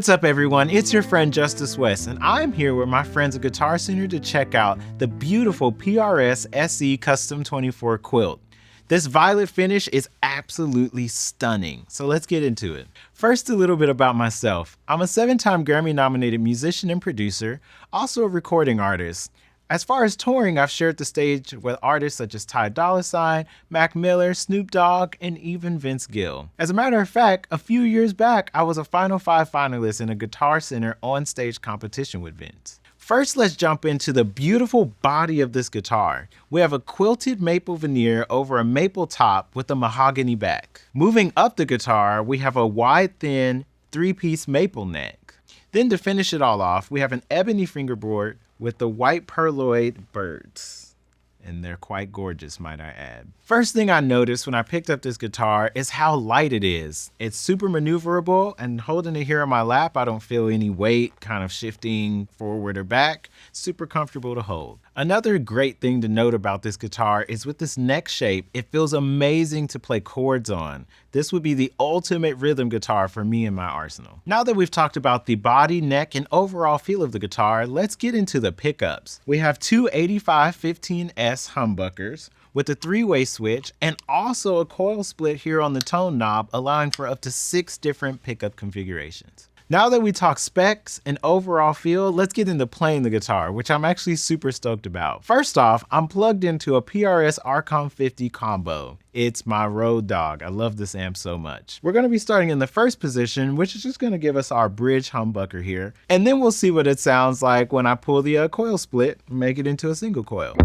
What's up everyone, it's your friend Justus West, and I'm here with my friends at Guitar Center to check out the beautiful PRS SE Custom 24 quilt. This violet finish is absolutely stunning, so let's get into it. First, a little bit about myself. I'm a 7-time Grammy-nominated musician and producer, also a recording artist. As far as touring, I've shared the stage with artists such as Ty Dolla $ign, Mac Miller, Snoop Dogg, and even Vince Gill. As a matter of fact, a few years back, I was a Final 5 finalist in a Guitar Center on-stage competition with Vince. First, let's jump into the beautiful body of this guitar. We have a quilted maple veneer over a maple top with a mahogany back. Moving up the guitar, we have a wide, thin, 3-piece maple neck. Then to finish it all off, we have an ebony fingerboard with the white perloid birds. And they're quite gorgeous, might I add. First thing I noticed when I picked up this guitar is how light it is. It's super maneuverable, and holding it here on my lap, I don't feel any weight kind of shifting forward or back. Super comfortable to hold. Another great thing to note about this guitar is with this neck shape, it feels amazing to play chords on. This would be the ultimate rhythm guitar for me in my arsenal. Now that we've talked about the body, neck, and overall feel of the guitar, let's get into the pickups. We have two 8515S humbuckers with a 3-way switch and also a coil split here on the tone knob, allowing for up to 6 different pickup configurations. Now that we talk specs and overall feel, let's get into playing the guitar, which I'm actually super stoked about. First off, I'm plugged into a PRS Archon 50 combo. It's my road dog. I love this amp so much. We're gonna be starting in the first position, which is just gonna give us our bridge humbucker here. And then we'll see what it sounds like when I pull the coil split and make it into a single coil.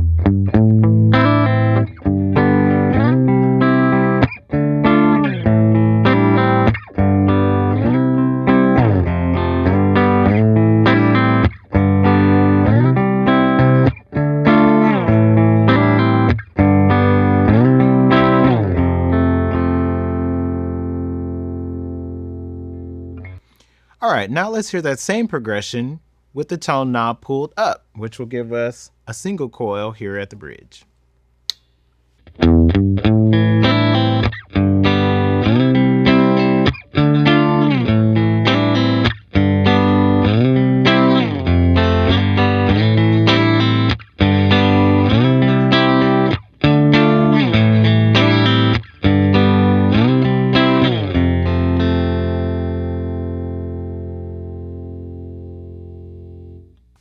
All right, now let's hear that same progression with the tone knob pulled up, which will give us a single coil here at the bridge.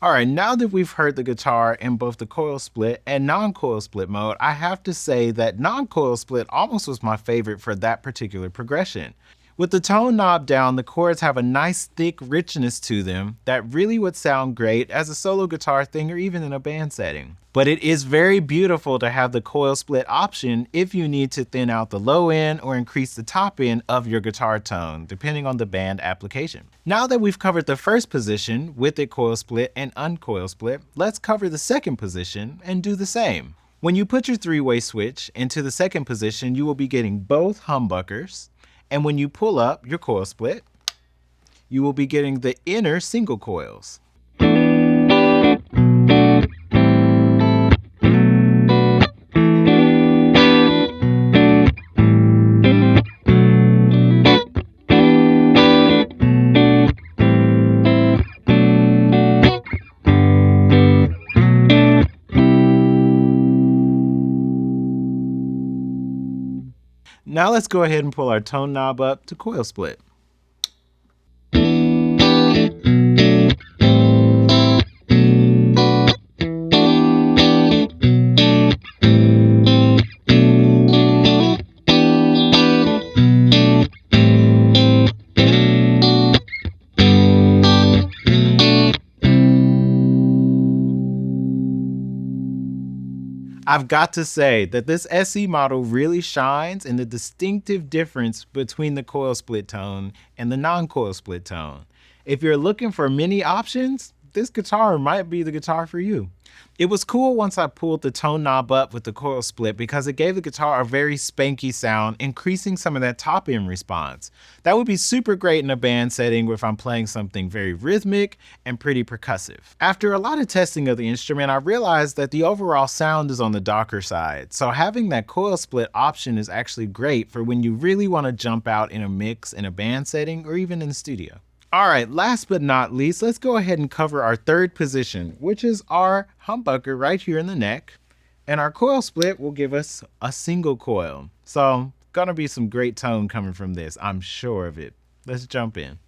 All right, now that we've heard the guitar in both the coil split and non-coil split mode, I have to say that non-coil split almost was my favorite for that particular progression. With the tone knob down, the chords have a nice thick richness to them that really would sound great as a solo guitar thing or even in a band setting. But it is very beautiful to have the coil split option if you need to thin out the low end or increase the top end of your guitar tone, depending on the band application. Now that we've covered the first position with a coil split and uncoil split, let's cover the second position and do the same. When you put your 3-way switch into the second position, you will be getting both humbuckers. And when you pull up your coil split, you will be getting the inner single coils. Now let's go ahead and pull our tone knob up to coil split. I've got to say that this SE model really shines in the distinctive difference between the coil split tone and the non-coil split tone. If you're looking for many options, this guitar might be the guitar for you. It was cool once I pulled the tone knob up with the coil split because it gave the guitar a very spanky sound, increasing some of that top end response. That would be super great in a band setting if I'm playing something very rhythmic and pretty percussive. After a lot of testing of the instrument, I realized that the overall sound is on the darker side, so having that coil split option is actually great for when you really want to jump out in a mix in a band setting or even in the studio. All right, last but not least, let's go ahead and cover our third position, which is our humbucker right here in the neck. And our coil split will give us a single coil. So gonna be some great tone coming from this, I'm sure of it. Let's jump in.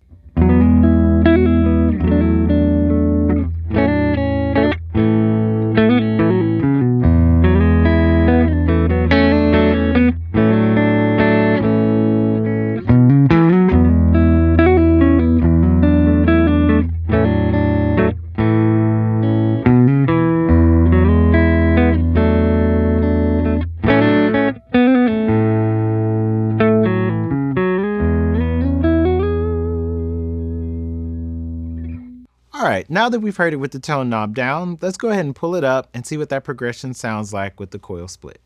All right, now that we've heard it with the tone knob down, let's go ahead and pull it up and see what that progression sounds like with the coil split.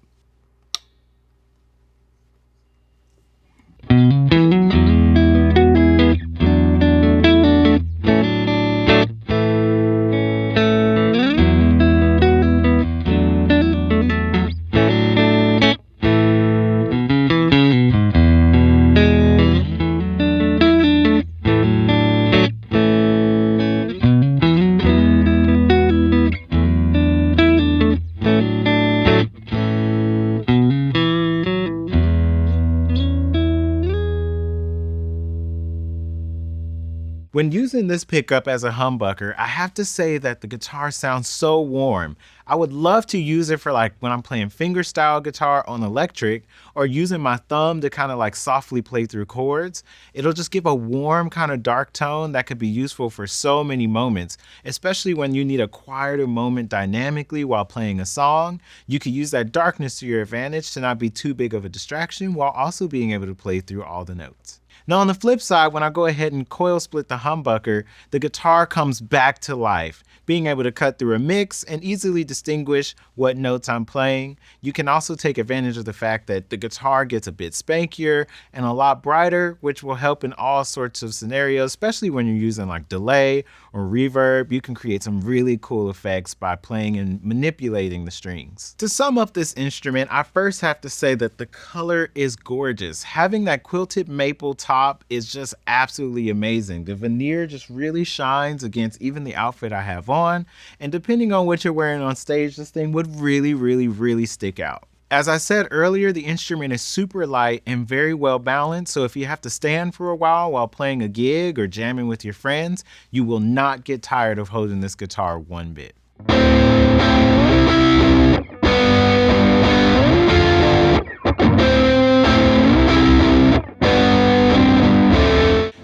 When using this pickup as a humbucker, I have to say that the guitar sounds so warm. I would love to use it for like when I'm playing fingerstyle guitar on electric or using my thumb to kind of like softly play through chords. It'll just give a warm kind of dark tone that could be useful for so many moments, especially when you need a quieter moment dynamically while playing a song. You could use that darkness to your advantage to not be too big of a distraction while also being able to play through all the notes. Now on the flip side, when I go ahead and coil split the humbucker, the guitar comes back to life, being able to cut through a mix and easily distinguish what notes I'm playing. You can also take advantage of the fact that the guitar gets a bit spankier and a lot brighter, which will help in all sorts of scenarios, especially when you're using like delay or reverb. You can create some really cool effects by playing and manipulating the strings. To sum up this instrument, I first have to say that the color is gorgeous. Having that quilted maple top is just absolutely amazing. The veneer just really shines against even the outfit I have on, and depending on what you're wearing on stage, this thing would really stick out. As I said earlier, the instrument is super light and very well balanced, so if you have to stand for a while playing a gig or jamming with your friends, you will not get tired of holding this guitar one bit.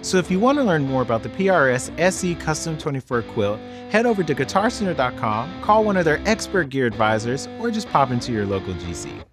So if you want to learn more about the PRS SE Custom 24 quilt, head over to guitarcenter.com, call one of their expert gear advisors, or just pop into your local GC.